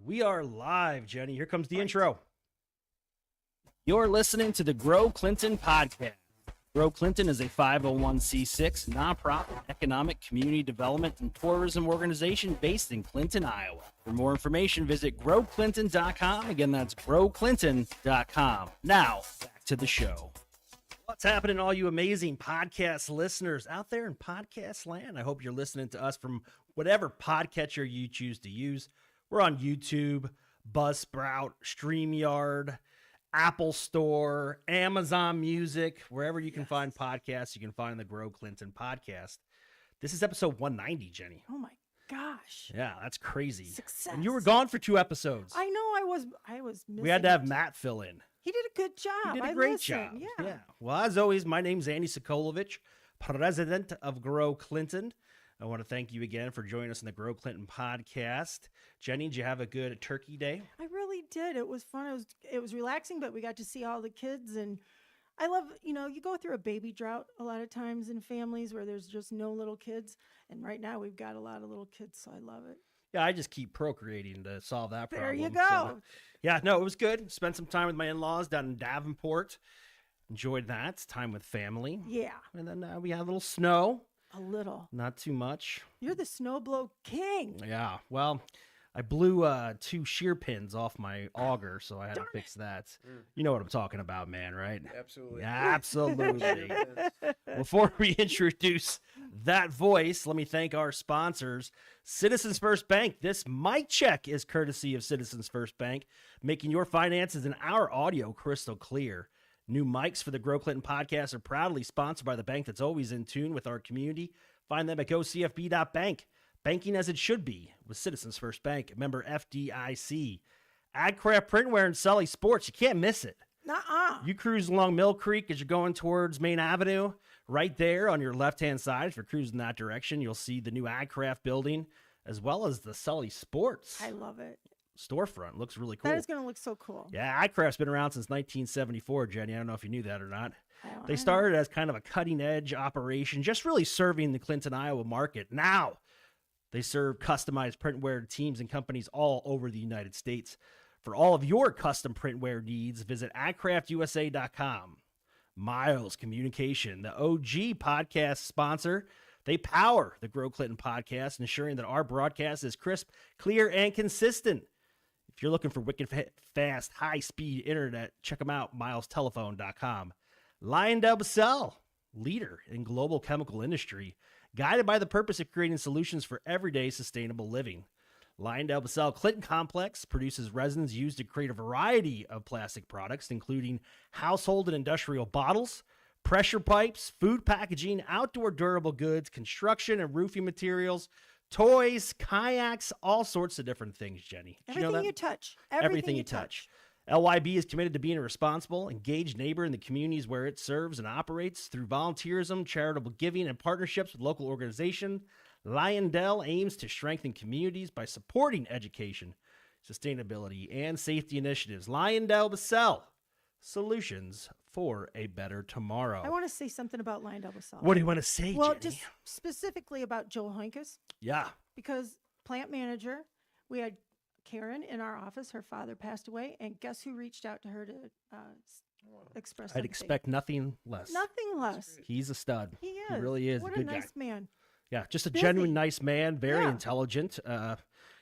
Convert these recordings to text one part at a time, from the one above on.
We are live, Jenny. Here comes the intro. You're listening to the Grow Clinton podcast. Grow Clinton is a 501c6 nonprofit economic community development and tourism organization based in Clinton, Iowa. For more information, visit growclinton.com. Again, that's growclinton.com. Now, back to the show. What's happening, all you amazing podcast listeners out there in podcast land? I hope you're listening to us from whatever podcatcher you choose to use. We're on YouTube, Buzzsprout, StreamYard, Apple Store, Amazon Music, wherever you can find podcasts, you can find the Grow Clinton podcast. This is episode 190, Jenny. Oh my gosh. Yeah, that's crazy. Success. And you were gone for 2 episodes. I know I was missing. We had to have Matt fill in. He did a good job. He did a great job. Yeah. Well, as always, my name's Andy Sokolovich, president of Grow Clinton. I want to thank you again for joining us in the Grow Clinton podcast. Jenny, did you have a good turkey day? I really did. It was fun. It was relaxing, but we got to see all the kids. And I love, you go through a baby drought a lot of times in families where there's just no little kids. And right now we've got a lot of little kids, so I love it. Yeah, I just keep procreating to solve that problem. There you go. So, yeah, no, it was good. Spent some time with my in-laws down in Davenport. Enjoyed that. Time with family. Yeah. And then we had a little snow. A little. Not too much. You're the snowblow king. Yeah. Well, I blew 2 shear pins off my auger, so I had to fix that. You know what I'm talking about, man, right? Absolutely. Yeah, absolutely. Before we introduce that voice, let me thank our sponsors, Citizens First Bank. This mic check is courtesy of Citizens First Bank, making your finances and our audio crystal clear. New mics for the Grow Clinton podcast are proudly sponsored by the bank that's always in tune with our community. Find them at gocfb.bank. Banking as it should be with Citizens First Bank, member FDIC. AgCraft Printwear and Sully Sports. You can't miss it. Nuh-uh. You cruise along Mill Creek as you're going towards Main Avenue. Right there on your left-hand side, if you're cruising that direction, you'll see the new AgCraft building as well as the Sully Sports. I love it. Storefront looks really cool. That is going to look so cool. Yeah, iCraft's been around since 1974, Jenny. I don't know if you knew that or not. They started as kind of a cutting-edge operation, just really serving the Clinton, Iowa market. Now, they serve customized printwear teams and companies all over the United States. For all of your custom printwear needs, visit agcraftusa.com. Miles Communication, the OG podcast sponsor. They power the Grow Clinton podcast, ensuring that our broadcast is crisp, clear, and consistent. If you're looking for wicked fast, high-speed internet, check them out, milestelephone.com. LyondellBasell, leader in global chemical industry, guided by the purpose of creating solutions for everyday sustainable living. LyondellBasell Clinton Complex produces resins used to create a variety of plastic products, including household and industrial bottles, pressure pipes, food packaging, outdoor durable goods, construction and roofing materials, toys, kayaks, all sorts of different things, Jenny. Everything you touch. Everything you touch. LYB is committed to being a responsible, engaged neighbor in the communities where it serves and operates through volunteerism, charitable giving, and partnerships with local organizations. Lyondell aims to strengthen communities by supporting education, sustainability, and safety initiatives. LyondellBasell, solutions for a better tomorrow. I want to say something about LyondellBasell. What do you want to say, Well, Jenny? just specifically about Joe Hoinkus. Yeah. Because plant manager, we had Karen in our office. Her father passed away, and guess who reached out to her to express I'd something? expect nothing less. Nothing less. He's a stud. He is. He really is. What a good nice guy. man. Yeah, just a Busy. genuine nice man, very Yeah. intelligent.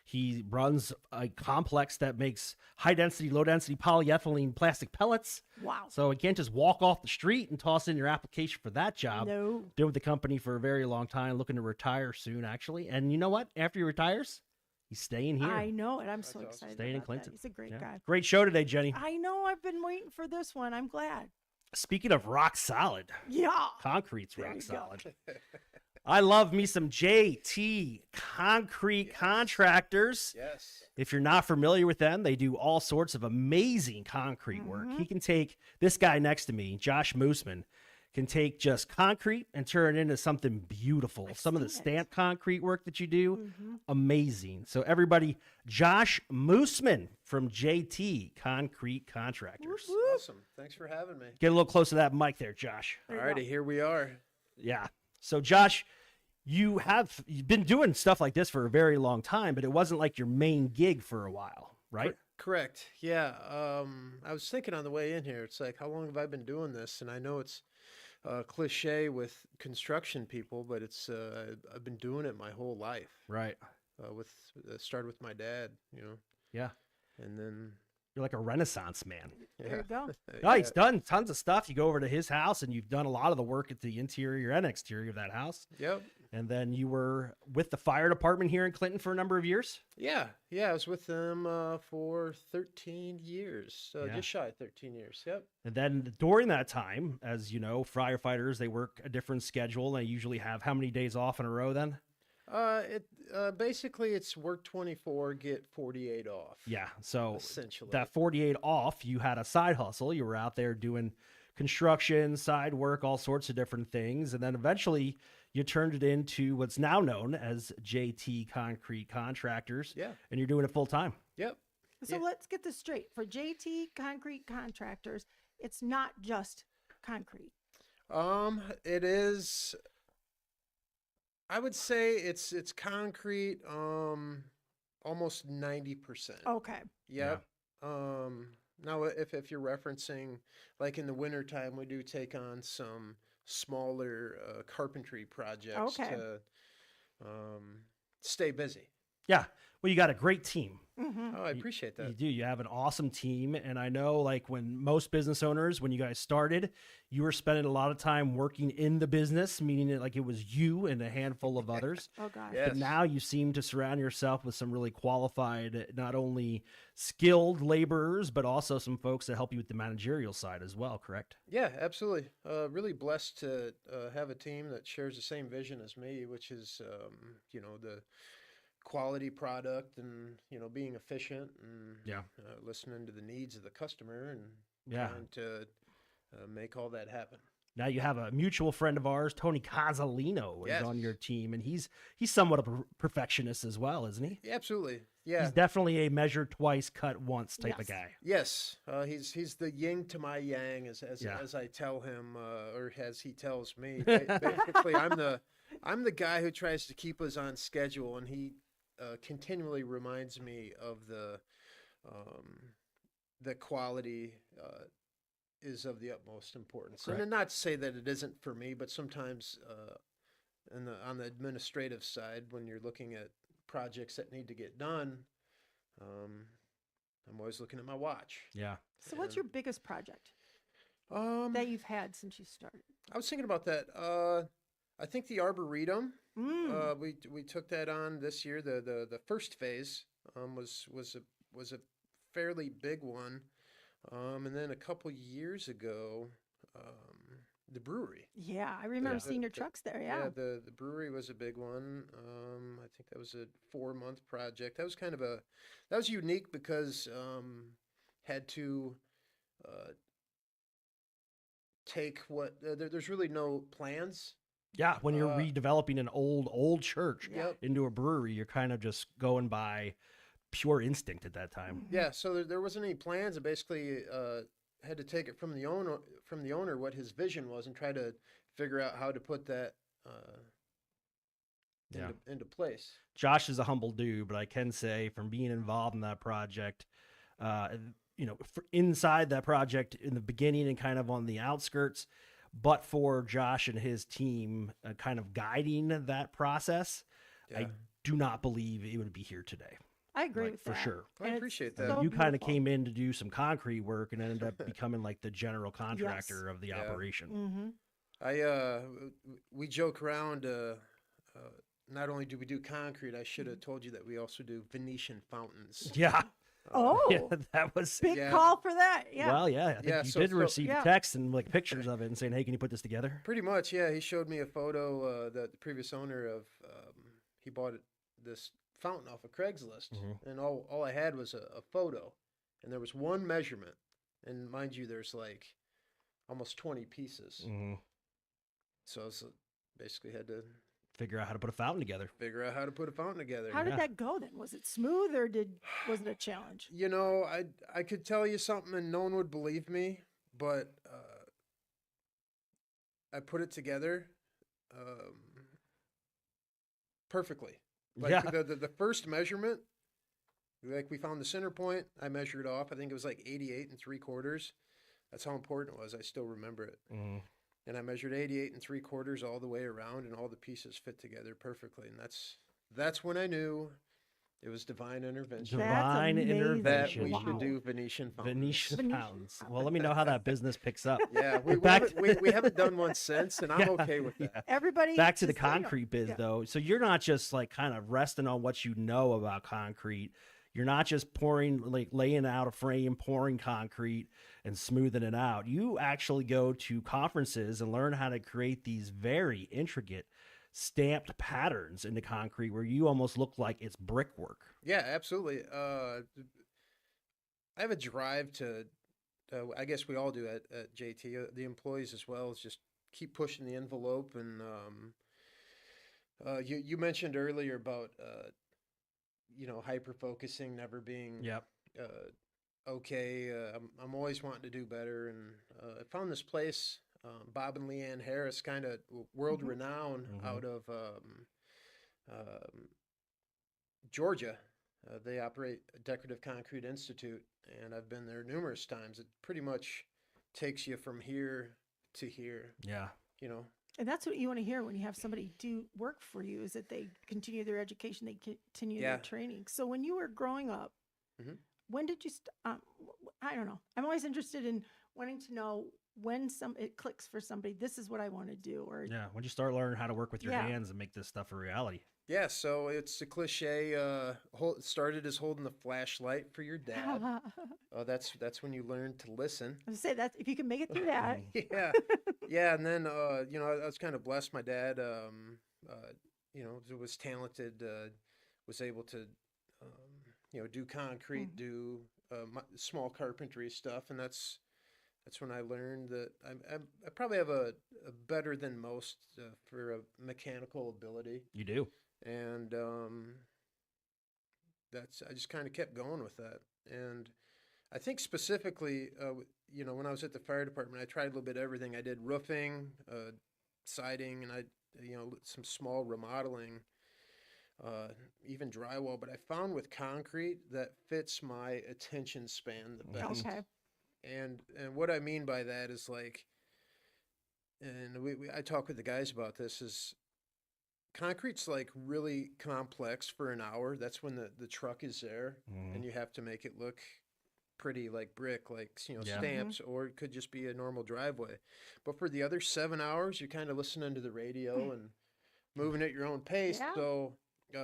He runs a complex that makes high-density, low-density polyethylene plastic pellets. Wow. So you can't just walk off the street and toss in your application for that job. No. Been with the company for a very long time, looking to retire soon, actually. And you know what? After he retires, he's staying here. I know it. I'm so awesome. excited Staying in about Clinton. that. He's a great Yeah. guy. Great show today, Jenny. I know. I've been waiting for this one. I'm glad. Speaking of rock solid, Yeah. concrete's There rock you go. solid. I love me some JT Concrete Contractors. Yes. If you're not familiar with them, they do all sorts of amazing concrete work. He can take this guy next to me, Josh Mussmann, can take just concrete and turn it into something beautiful. Some of the stamped concrete work that you do, amazing. So everybody, Josh Mussmann from JT Concrete Contractors. Awesome. Thanks for having me. Get a little close to that mic there, Josh. All righty, here we are. Yeah. So Josh, you've been doing stuff like this for a very long time, but it wasn't like your main gig for a while. right? Correct. Yeah. I was thinking on the way in here, it's like, how long have I been doing this? And I know it's cliche with construction people, but I've been doing it my whole life. Right. With started with my dad, Yeah. and then You're like a Renaissance man. There you go. No, he's done tons of stuff. You go over to his house and you've done a lot of the work at the interior and exterior of that house. Yep. And then you were with the fire department here in Clinton for a number of years. Yeah. I was with them for 13 years, Yeah. just shy of 13 years. Yep. And then during that time, as you know, firefighters, they work a different schedule. They usually have how many days off in a row then? Basically it's work 24, get 48 off. Yeah. So Essentially. that 48 off, you had a side hustle. You were out there doing construction, side work, all sorts of different things. And then eventually you turned it into what's now known as JT Concrete Contractors. Yeah. And you're doing it full time. Yep. So Yeah. let's get this straight. For JT Concrete Contractors, it's not just concrete. It is. I would say it's concrete. Almost 90%. Okay. Yep. Now if you're referencing, like in the wintertime, we do take on some smaller carpentry projects Okay. to stay busy. Yeah. Well, you got a great team. Mm-hmm. Oh, I appreciate You that. do. You have an awesome team. And I know, like, when most business owners, when you guys started, you were spending a lot of time working in the business, meaning it like it was you and a handful of others. Oh gosh. Yeah. But now you seem to surround yourself with some really qualified, not only skilled laborers, but also some folks that help you with the managerial side as well, correct? Yeah, absolutely. Really blessed to have a team that shares the same vision as me, which is, the quality product and, being efficient and Yeah. listening to the needs of the customer and Yeah. trying to make all that happen. Now you have a mutual friend of ours, Tony Casalino, is on Yes. your team, and he's somewhat of a perfectionist as well, isn't he? Yeah, absolutely. Yeah. He's definitely a measure twice, cut once type of Yes. guy. Yes, he's the yin to my yang, as Yeah. as I tell him, or as he tells me. Basically, I'm the guy who tries to keep us on schedule, and he continually reminds me of the quality is of the utmost importance. Correct. And not to say that it isn't for me, but sometimes on the administrative side, when you're looking at projects that need to get done, I'm always looking at my watch. Yeah. So what's your biggest project Um, that you've had since you started? I was thinking about that. I think the Arboretum. Mm. We took that on this year. The first phase was a fairly big one, and then a couple years ago, the brewery. Yeah, I remember Yeah. seeing your trucks there. Yeah. The brewery was a big one. I think that was a 4-month project. That was unique because had to take there's really no plans. Yeah, when you're Uh, redeveloping an old church Yep. into a brewery, you're kind of just going by pure instinct at that time. Yeah, so there wasn't any plans. I basically had to take it from the owner what his vision was and try to figure out how to put that Yeah. into place. Josh is a humble dude, but I can say from being involved in that project, inside that project in the beginning and kind of on the outskirts, but for Josh and his team kind of guiding that process, I Yeah. do not believe it would be here today. I agree Like, with for that. sure. I And it's appreciate that. so You kind of beautiful. came in to do some concrete work and ended up becoming like the general contractor of the Yeah. operation. Mm-hmm. We joke around. Not only do we do concrete, I should have told you that we also do Venetian fountains. Yeah. Oh, Yeah, that was big Yeah. call for that. Yeah. well, yeah. I think Yeah, you so- did so- receive Yeah. text and like pictures of it and saying, "Hey, can you put this together?" Pretty much, yeah. He showed me a photo that the previous owner of he bought this fountain off of Craigslist, Mhm. and all I had was a photo, and there was one measurement, and mind you, there's like almost 20 pieces, Mhm. so basically had to Figure out how to put a fountain together. figure out how to put a fountain together. How did Yeah. that go then? Was it smooth or was it a challenge? You know, I could tell you something and no one would believe me, but I put it together perfectly. Like Yeah. the first measurement, Like we found the center point. I measured off. I think it was like 88 3/4. That's how important it was. I still remember it. Mm. And I measured 88 3/4 all the way around, and all the pieces fit together perfectly. And that's when I knew it was divine intervention. Divine amazing. That intervention. we Wow. should do Venetian fountains. Venetian Venetian fountains. Well, let me know how that business picks up. Yeah, we Back haven't done one since, and I'm Yeah. okay with that. Everybody. Back to the just, you know, concrete biz yeah. though. So you're not just like kind of resting on what you know about concrete. You're not just laying out a frame, pouring concrete and smoothing it out. You actually go to conferences and learn how to create these very intricate stamped patterns into concrete where you almost look like it's brickwork. Yeah, absolutely. I have a drive to, I guess we all do at JT, the employees as well, is just keep pushing the envelope. And you mentioned earlier about, hyper focusing, never being Yep. okay. I'm always wanting to do better. And I found this place, Bob and Leanne Harris, kind of world renowned out of Georgia. They operate a Decorative Concrete Institute, and I've been there numerous times. It pretty much takes you from here to here, Yeah. And that's what you want to hear when you have somebody do work for you, is that they continue their education, they continue Yeah. their training. So when you were growing up, Mhm. when did you, I don't know. I'm always interested in wanting to know when it clicks for somebody, this is what I want to do. Or Yeah. When you start learning how to work with your Yeah. hands and make this stuff a reality. Yeah, so it's a cliche. It started as holding the flashlight for your dad. I That's when you learn to listen. would say that if you can make it through that. Yeah, yeah, and then I was kind of blessed. My dad, was talented, was able to, do concrete, do small carpentry stuff, and that's when I learned that I probably have a better than most for a mechanical ability, You do. and I just kind of kept going with that. And I think specifically, when I was at the fire department, I tried a little bit of everything. I did roofing, siding, and some small remodeling, even drywall. But I found with concrete that fits my attention span the best. Okay. And what I mean by that is like, and I talk with the guys about this, is concrete's like really complex for an hour. That's when the truck is there, and you have to make it look pretty like brick, like Yeah. stamps, or it could just be a normal driveway. But for the other 7 hours, you're kind of listening to the radio and moving at your own pace. Yeah. So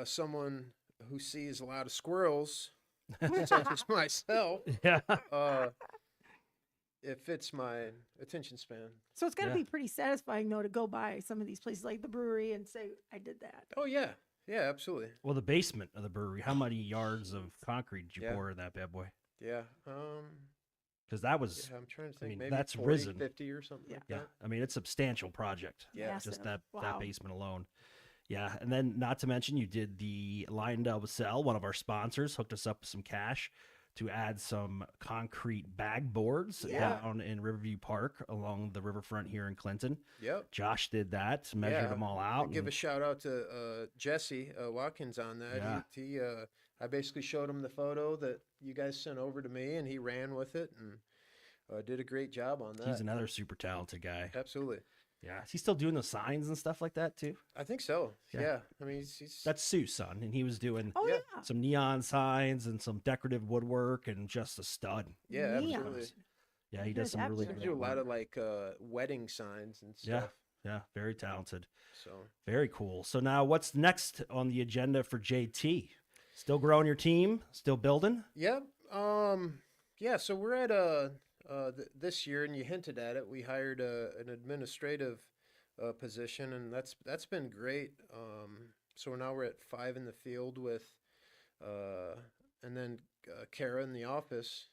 someone who sees a lot of squirrels, such as myself, Yeah. it fits my attention span. So it's got to Yeah. be pretty satisfying, though, to go by some of these places like the brewery and say, I did that. Oh yeah, yeah, absolutely. Well, the basement of the brewery, how many yards of concrete did you Yeah. pour in that bad boy? Yeah. Because that was, I'm trying to think. mean, maybe that's 40, risen. 50 or something like yeah. that. I mean, it's a substantial project. Yeah. Massive. Just that Wow. basement alone. Yeah. And then not to mention you did the LyondellBasell, one of our sponsors, hooked us up with some cash to add some concrete bag boards Yeah. down in Riverview Park along the riverfront here in Clinton. Yep. Josh did that, measured Yeah. them all out. I'll give a and- shout out to Jesse Watkins on that. Yeah. He I basically showed him the photo that you guys sent over to me, and he ran with it and did a great job on that. He's another super talented guy. Absolutely. Yeah. Is he still doing the signs and stuff like that too? I think so. Yeah. Yeah. I mean, he's That's Sue's son, and he was doing Oh, Yeah. yeah. some neon signs and some decorative woodwork and just a stud. yeah, Neon. absolutely. Yeah, he Heard does some that really before. He great do a lot work. of like wedding signs and Yeah. stuff. Yeah, very talented. So Very cool. So now what's next on the agenda for JT? Still growing your team? Still building? yeah, yeah. So we're at this year, and you hinted at it. We hired an administrative position, and that's been great. So now we're at 5 in the field with, and then Kara in the office.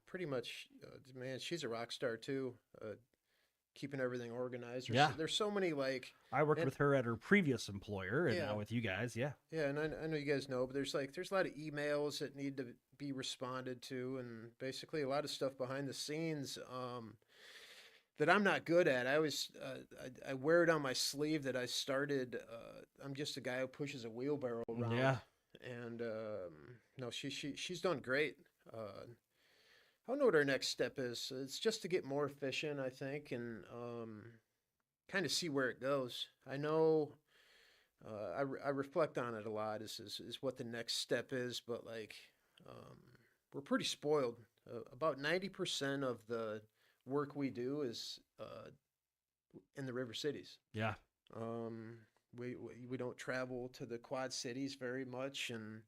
Pretty much, man, she's a rock star too. Keeping everything organized. Yeah. There's so many like. I worked And- with her at her previous employer and Yeah. now with you guys. Yeah. Yeah, and I know you guys know, but there's a lot of emails that need to be responded to, and basically a lot of stuff behind the scenes that I'm not good at. I always I wear it on my sleeve that I started. I'm just a guy who pushes a wheelbarrow around. Yeah. And no, she's done great. I don't know what our next step is. It's just to get more efficient, I think, and kind of see where it goes. I know I reflect on it a lot. Is what the next step is, but like we're pretty spoiled. About 90% of the work we do is in the river cities. Yeah. We don't travel to the Quad Cities very much, and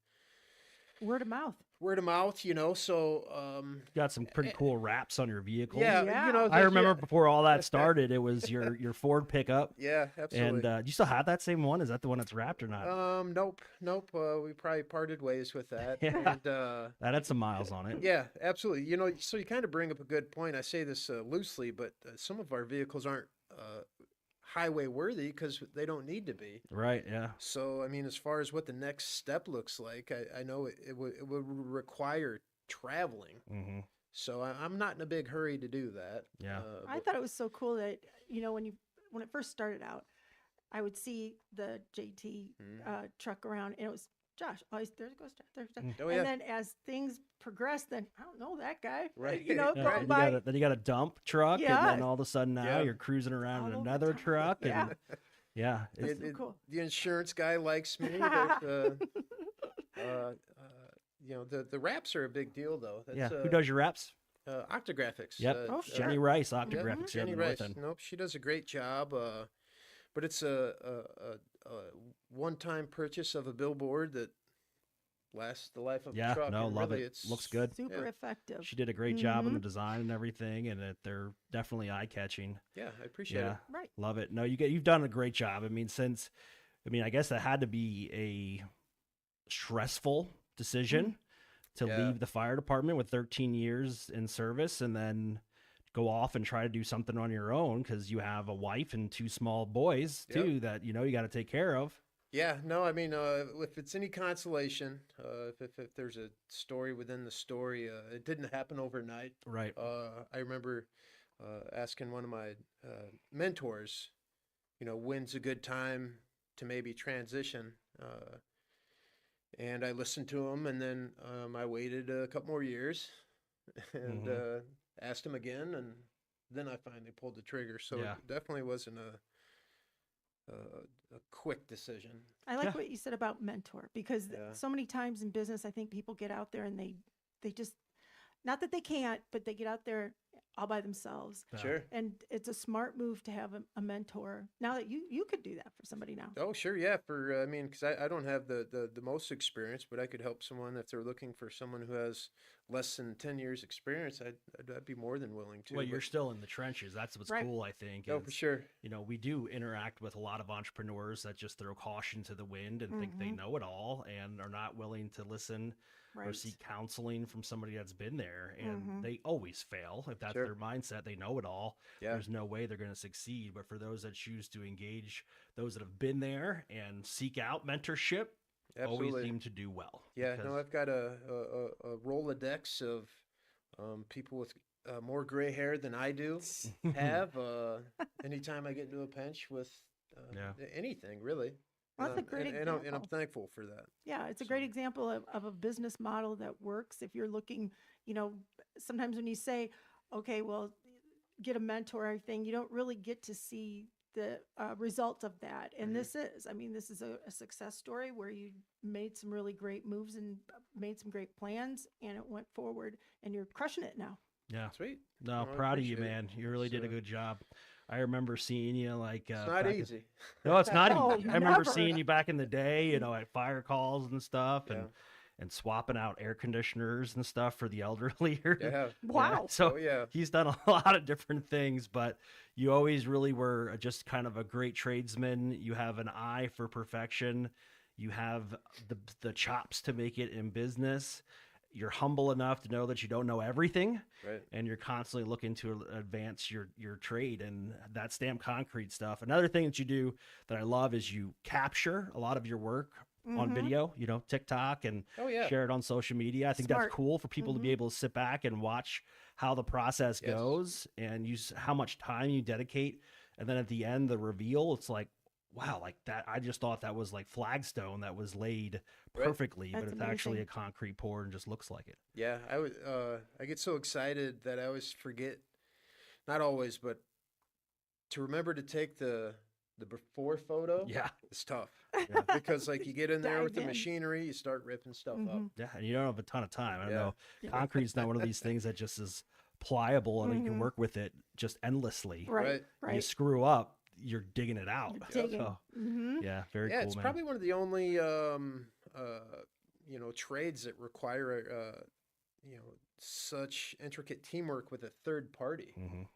Word of mouth. So Got some pretty cool wraps on your vehicles. yeah, Yeah. I remember before all that started, it was your Ford pickup. Yeah, absolutely. And do you still have that same one? Is that the one that's wrapped or not? Nope. We probably parted ways with that. Yeah. And, That had some miles on it. yeah, absolutely. So you kind of bring up a good point. I say this loosely, but some of our vehicles aren't highway worthy because they don't need to be. Right. Yeah. So, I mean, as far as what the next step looks like, I know it would require traveling. Mm-hmm. So I'm not in a big hurry to do that. Yeah. I thought it was so cool that, when it first started out, I would see the JT truck around, and it was Josh. Oh, there goes Josh. There's Josh. Oh, and yeah. then as things progressed, then I don't know that guy. Right. Yeah, Going by. then you got a dump truck, and Yeah. then all of a sudden now Yeah. you're cruising around in All over another town. truck. Yeah. And yeah. It's, so cool. The insurance guy likes me. But, the wraps are a big deal, though. yeah. Who does your wraps? Octographics. Yep. Oh, Jenny sure. Rice, Octographics. here in Jenny the North Rice. End. Nope, she does a great job. But it's a one-time purchase of a billboard that lasts the life of Yeah, the truck. no, and love really, it. Looks good. Super Yeah. effective. She did a great job in the Mhm. design and everything, and they're definitely eye catching. Yeah, I appreciate Yeah, it. Right. love it. No, you've done a great job. I mean, I guess that had to be a stressful decision to Yeah. leave the fire department with 13 years in service and then go off and try to do something on your own because you have a wife and two small boys Yep. too that you got to take care of. Yeah, no, I mean, if it's any consolation, if there's a story within the story, it didn't happen overnight. Right. I remember asking one of my mentors, when's a good time to maybe transition? And I listened to him, and then I waited a couple more years and asked him again, and then I finally pulled the trigger. So Yeah. it definitely wasn't a quick decision. I like Yeah. what you said about mentor because Yeah. so many times in business, I think people get out there and they just, not that they can't, but they get out there all by themselves. Yeah. Sure. And it's a smart move to have a mentor. Now that you could do that for somebody now. Oh, sure, yeah. For I mean, because I don't have the most experience, but I could help someone if they're looking for someone who has less than 10 years experience. I'd be more than willing to. Well, you're but- still in the trenches. That's what's Right. cool, I think. Oh, is, for sure. we do interact with a lot of entrepreneurs that just throw caution to the wind and think they Mhm. know it all and are not willing to listen or Right. seek counseling from somebody that's been there. And Mhm. they always fail. If that's Sure. their mindset, they know it all. Yeah. There's no way they're going to succeed. But for those that choose to engage those that have been there and seek out mentorship, always Absolutely. seem to do well. Yeah. because- No, I've got a Rolodex of people with more gray hair than I do have. Anytime I get into a pinch with Yeah. anything, really. Well, that's a great and I'm example. thankful for that. Yeah, it's a great So- example of a business model that works. If you're looking, sometimes when you say, okay, well, get a mentor or everything, you don't really get to see the result of that. And Mhm. this is a success story where you made some really great moves and made some great plans and it went forward and you're crushing it now. Yeah. Sweet. No, Well, I proud of you, appreciate it. man. You really did a So- good job. I remember seeing you like It's not back in- easy. No, it's not Oh, easy. I remember never. seeing you back in the day, at fire calls and stuff, Yeah. and swapping out air conditioners and stuff for the elderly. here. Yeah. Wow. So Oh, yeah. he's done a lot of different things, but you always really were just kind of a great tradesman. You have an eye for perfection. You have the chops to make it in business. You're humble enough to know that you don't know everything, Right. and you're constantly looking to advance your trade and that stamped concrete stuff. Another thing that you do that I love is you capture a lot of your work on Mhm. video, TikTok, and Oh, yeah. share it on social media. I think Smart. that's cool for people to be Mhm. able to sit back and watch how the process Yes. goes and use how much time you dedicate. And then at the end, the reveal, it's like, wow, like that. I just thought that was like flagstone that was laid Right. perfectly, but That's it's actually a amazing. concrete pour and just looks like it. Yeah, I get so excited that I always forget, not always, but to remember to take the before photo. Yeah. It's tough Yeah. because like you get in there with Dive the in. machinery, you start ripping stuff up. Mhm. Yeah. And you don't have a ton of time. I don't Yeah. know. Yeah. Concrete's not one of these things that just is pliable and you can Mhm. work with it just endlessly. Right, Right. You right. screw up, you're digging it out. You're digging. So, Mhm. yeah, very Yeah, cool, it's man. probably one of the only trades that require such intricate teamwork with a third party. Mhm.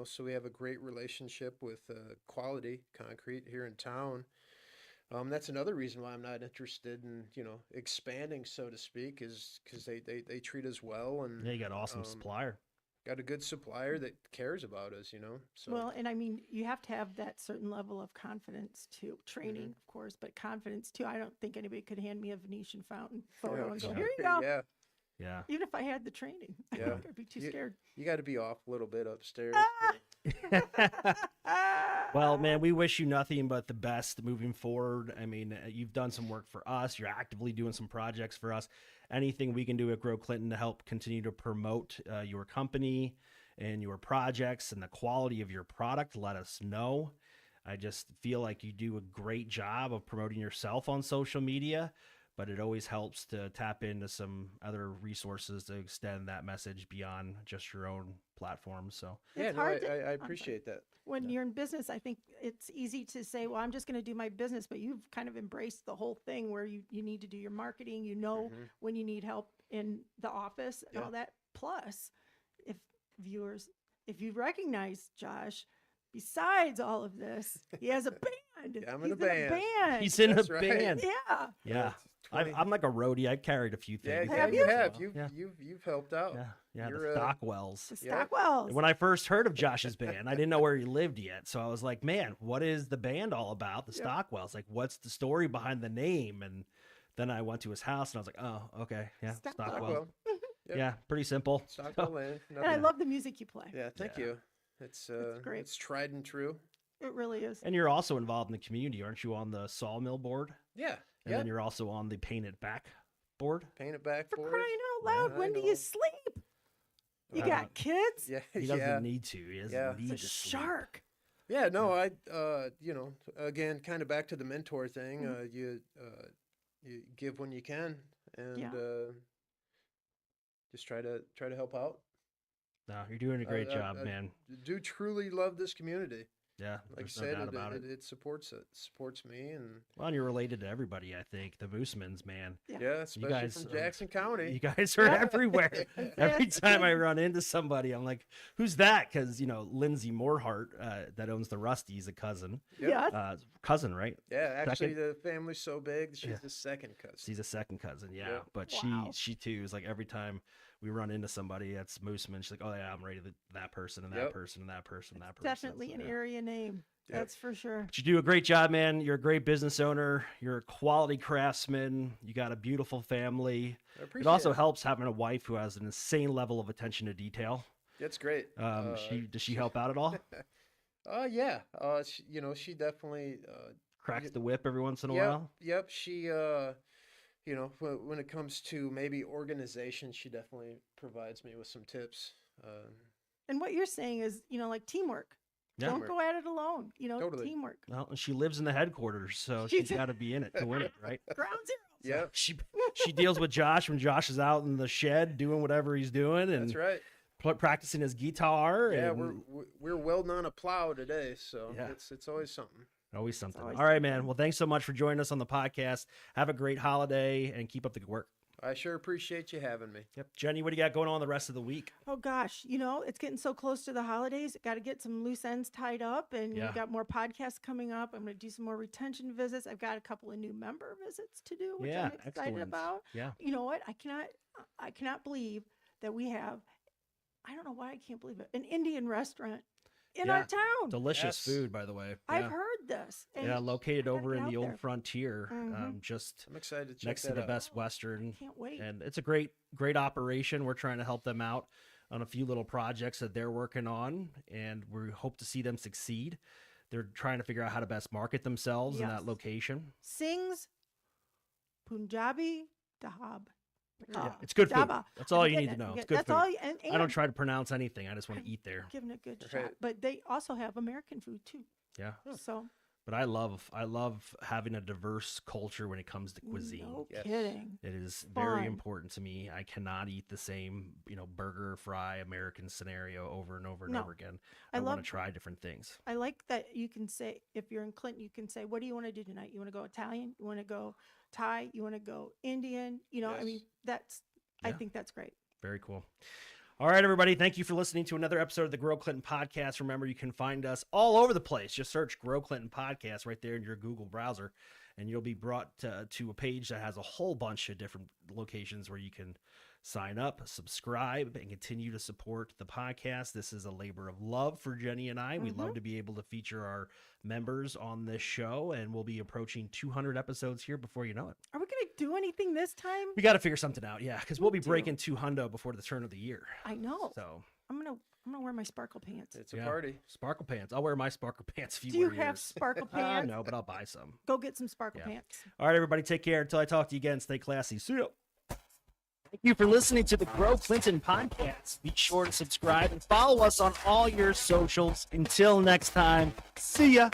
So we have a great relationship with Quality Concrete here in town. That's another reason why I'm not interested in expanding, so to speak, is because they treat us well and Yeah, you got an awesome um, supplier. got a good supplier that cares about us. So Well, and I mean, you have to have that certain level of confidence too. Training, Mm-hmm. of course, but confidence too. I don't think anybody could hand me a Venetian fountain photo Yeah, and go, yeah. "Here you go." Yeah, Yeah. Even if I had the training, I Yeah. think I'd be too You- scared. you got to be off a little bit upstairs. Well, man, we wish you nothing but the best moving forward. I mean, you've done some work for us. You're actively doing some projects for us. Anything we can do at Grow Clinton to help continue to promote your company and your projects and the quality of your product, let us know. I just feel like you do a great job of promoting yourself on social media, but it always helps to tap into some other resources to extend that message beyond just your own platform. So, Yeah, It's no, hard to- I I'm sorry. appreciate that. When Yeah. you're in business, I think it's easy to say, "Well, I'm just going to do my business," but you've kind of embraced the whole thing where you need to do your marketing. You know Mhm. when you need help in the office and Yeah. all that. Plus, if viewers, if you recognize Josh, besides all of this, he has a band. Yeah, I'm He's in a band. band. he's in That's a right. band. Yeah. Yeah. It's 20 I'm like a roadie. I carried a few yeah, things. yeah, Have you you? have. Yeah. You've helped out. Yeah, You're, the Stockwells. The Yeah. Stockwells. When I first heard of Josh's band, I didn't know where he lived yet. So I was like, man, what is the band all about? The Yep. Stockwells. Like, what's the story behind the name? And then I went to his house and I was like, oh, okay. Yeah, Stockwell. Stockwell. Yep. Yeah, pretty simple. Stockwell Lane. and I nothing- love the music you play. Yeah, thank Yeah. you. It's great. it's tried and true. It really is. And you're also involved in the community, aren't you, on the sawmill board? Yeah. And Yeah. then you're also on the painted back board. Paint it back For forward. crying out loud, I when do know. you sleep? You Uh, got kids? Yeah. He doesn't yeah. need to. He doesn't Yeah. need It's a to sleep. shark. Yeah, no, again, kind of back to the mentor thing. Mhm. You give when you can, and Yeah. just try to help out. No, you're doing a great I- job, I man. Do truly love this community. Yeah, Like there's you no said, doubt about it. it supports me, and Well, and you're related to everybody, I think. The Mussmanns, man. Yeah. yeah, especially guys from are- Jackson County. You guys are Yeah. everywhere. Every time I run into somebody, I'm like, "Who's that?" Because Lindsay Morehart, that owns the Rusty, is a cousin. Yep. Yeah. Cousin, right? Yeah, actually, Second- the family's so big, she's Yeah. the second cousin. She's a second cousin, yeah. Yeah. But Wow. she too is like every time we run into somebody that's Mussmann, she's like, "Oh yeah, I'm ready to that person and that Yep. person and that person and that person." Definitely So, an yeah. area name. Yep. That's for sure. But you do a great job, man. You're a great business owner. You're a quality craftsman. You got a beautiful family. I It appreciate also helps having a wife who has an insane level of attention to detail. That's great. Does she help out at all? Yeah. She definitely. Cracks the whip every once in a Yep. while. Yep. She. When it comes to maybe organization, she definitely provides me with some tips. And what you're saying is, like teamwork. Yeah. Don't go at it alone. Totally. Teamwork. Well, and she lives in the headquarters, so She's- she's got to be in it to win it, right? Ground zero. Yep. She deals with Josh when Josh is out in the shed doing whatever he's doing and That's right. practicing his guitar. Yeah, and we're welding on a plow today, so Yeah. it's always something. always something. always All right, man. Well, thanks so much for joining us on the podcast. Have a great holiday and keep up the good work. I sure appreciate you having me. Yep. Jenny, what do you got going on the rest of the week? Oh gosh, it's getting so close to the holidays. Got to get some loose ends tied up, and Yeah. we've got more podcasts coming up. I'm going to do some more retention visits. I've got a couple of new member visits to do, which Yeah, I'm excited excellent. about. Yeah. You know what? I cannot believe that we have. I don't know why I can't believe it. An Indian restaurant in Yeah. our town. Delicious Yes. food, by the way. I've Yeah. heard this. and Yeah, located I gotta over get in the out old there. frontier, Mhm. just I'm excited to check next to that the out. Best Western. Can't wait. And it's a great operation. We're trying to help them out on a few little projects that they're working on, and we hope to see them succeed. they're trying to figure out how to best market themselves in that Yes. location. Sings Punjabi Dahab. Yeah, it's good food. Java. That's all I'm you need getting to it. know. I'm It's getting- good That's food. all. And I don't try to pronounce anything. I just want to eat there. giving it a good Right. shot. But they also have American food too. Yeah. So But I love having a diverse culture when it comes to cuisine. no Yes. kidding. It is very Fun. important to me. I cannot eat the same, burger, fry, American scenario over and over and No. over again. I I want love- to try different things. I like that you can say, if you're in Clinton, you can say, what do you want to do tonight? You want to go Italian? You want to go Thai? You want to go Indian? I mean, Yes. I Yeah. think that's great. Very cool. All right, everybody. Thank you for listening to another episode of the Grow Clinton Podcast. Remember, you can find us all over the place. Just search Grow Clinton Podcast right there in your Google browser, and you'll be brought to a page that has a whole bunch of different locations where you can sign up, subscribe, and continue to support the podcast. This is a labor of love for Jenny and I. We love to be able to feature our members on this show, and we'll be approaching 200 episodes here before you know it. Are we going to do anything this time? We got to figure something out, yeah, because we'll be We do. breaking 200 before the turn of the year. I know. So I'm gonna wear my sparkle pants. It's a yeah. party. Sparkle pants. I'll wear my sparkle pants if you Do you wear have yours. sparkle pants? No, but I'll buy some. Go get some sparkle Yeah. pants. All right, everybody, take care. Until I talk to you again, stay classy. See ya. Thank you for listening to the Grow Clinton Podcast. Be sure to subscribe and follow us on all your socials. Until next time, see ya.